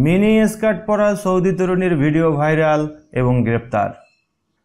Mini skirt পরা Saudi তরুণীর video viral এবং গ্রেপ্তার।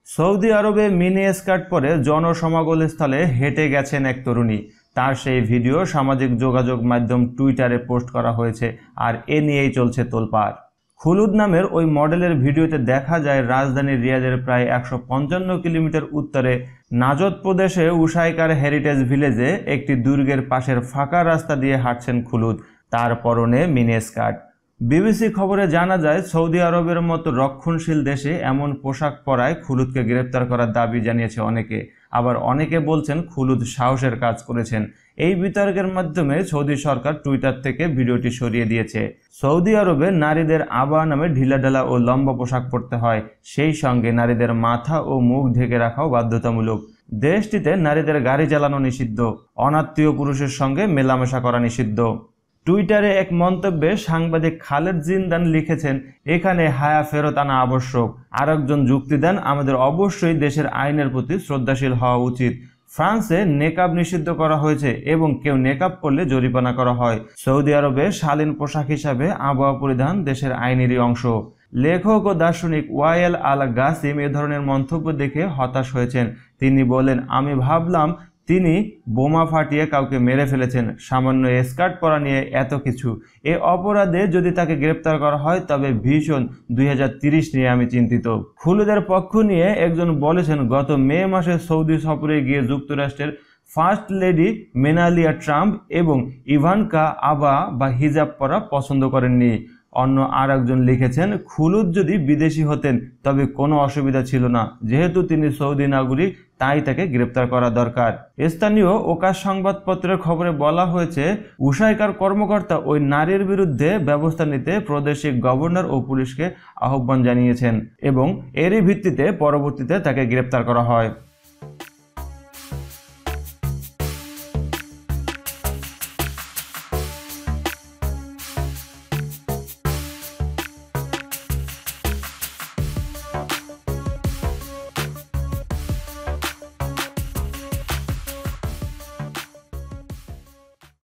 সৌদি আরবে মিনি স্কার্ট পরে জনসমাগম স্থলে হেঁটে গেছেন এক তরুণী। তার সেই ভিডিও সামাজিক যোগাযোগ মাধ্যম টুইটারে পোস্ট করা হয়েছে, আর এ নিয়েই চলছে তোলপাড়। খুলুদ নামের ওই মডেলের ভিডিওতে দেখা যায় রাজধানী রিয়াদের প্রায় 155 কিলোমিটার উত্তরে নাজদ প্রদেশে উসাইকার হেরিটেজ ভিলেজে একটি দুর্গের পাশের ফাঁকা রাস্তা দিয়ে হাঁটছেন খুলুদ। তার পরনে মিনি স্কার্ট। বিবিসি খবরে জানা যায়, সৌদি আরবের মতো রক্ষণশীল দেশে এমন পোশাক পরায় খুলুদকে গ্রেপ্তার করার দাবি জানিয়েছে অনেকে। আবার অনেকে বলছেন খুলুদ সাহসের কাজ করেছেন। এই বিতর্কের মাধ্যমে সৌদি সরকার টুইটার থেকে ভিডিওটি সরিয়ে দিয়েছে। সৌদি আরবে নারীদের আবা নামে ঢিলাঢালা ও লম্বা পোশাক পরতে হয়, সেই সঙ্গে নারীদের মাথা ও মুখ ঢেকে রাখাও বাধ্যতামূলক। দেশটিতে নারীদের গাড়ি চালানো নিষিদ্ধ, অনাত্মীয় পুরুষের সঙ্গে মেলামেশা করা নিষিদ্ধ। টুইটারে এক মন্তব্যে সাংবাদিক খালেদ জিন্দান লিখেছেন, এখানে হায়া ফেরত আনা আবশ্যক। আরেকজন যুক্তি দেন, আমাদের অবশ্যই দেশের আইনের প্রতি শ্রদ্ধাশীল হওয়া উচিত। ফ্রান্সে নেকাব নিষিদ্ধ করা হয়েছে এবং কেউ নেকাব করলে জরিমানা করা হয়। সৌদি আরবে শালীন পোশাক হিসাবে আবহাওয়া পরিধান দেশের আইনেরই অংশ। লেখক ও দার্শনিক ওয়াইল আল গাসিম এ ধরনের মন্তব্য দেখে হতাশ হয়েছেন। তিনি বলেন, আমি ভাবলাম তিনি বোমা ফাটিয়ে কাউকে মেরে ফেলেছেন, সামান্য স্কার্ট পরা নিয়ে এত কিছু। এ অপরাধে যদি তাকে গ্রেপ্তার করা হয় তবে ভীষণ 2030 নিয়ে আমি চিন্তিত। খুলুদের পক্ষ নিয়ে একজন বলেছেন, গত মে মাসে সৌদি সফরে গিয়ে যুক্তরাষ্ট্রের ফার্স্ট লেডি মেলানিয়া ট্রাম্প এবং ইভানকা আবা বা হিজাব পরা পছন্দ করেননি। অন্য আর একজন লিখেছেন, খুলুদ যদি বিদেশি হতেন তবে কোনো অসুবিধা ছিল না, যেহেতু তিনি সৌদি নাগরিক তাই তাকে গ্রেপ্তার করা দরকার। স্থানীয় ওকাশ সংবাদপত্রের খবরে বলা হয়েছে, উসাইকার কর্মকর্তা ওই নারীর বিরুদ্ধে ব্যবস্থা নিতে প্রাদেশিক গভর্নর ও পুলিশকে আহ্বান জানিয়েছেন এবং এরই ভিত্তিতে পরবর্তীতে তাকে গ্রেপ্তার করা হয়।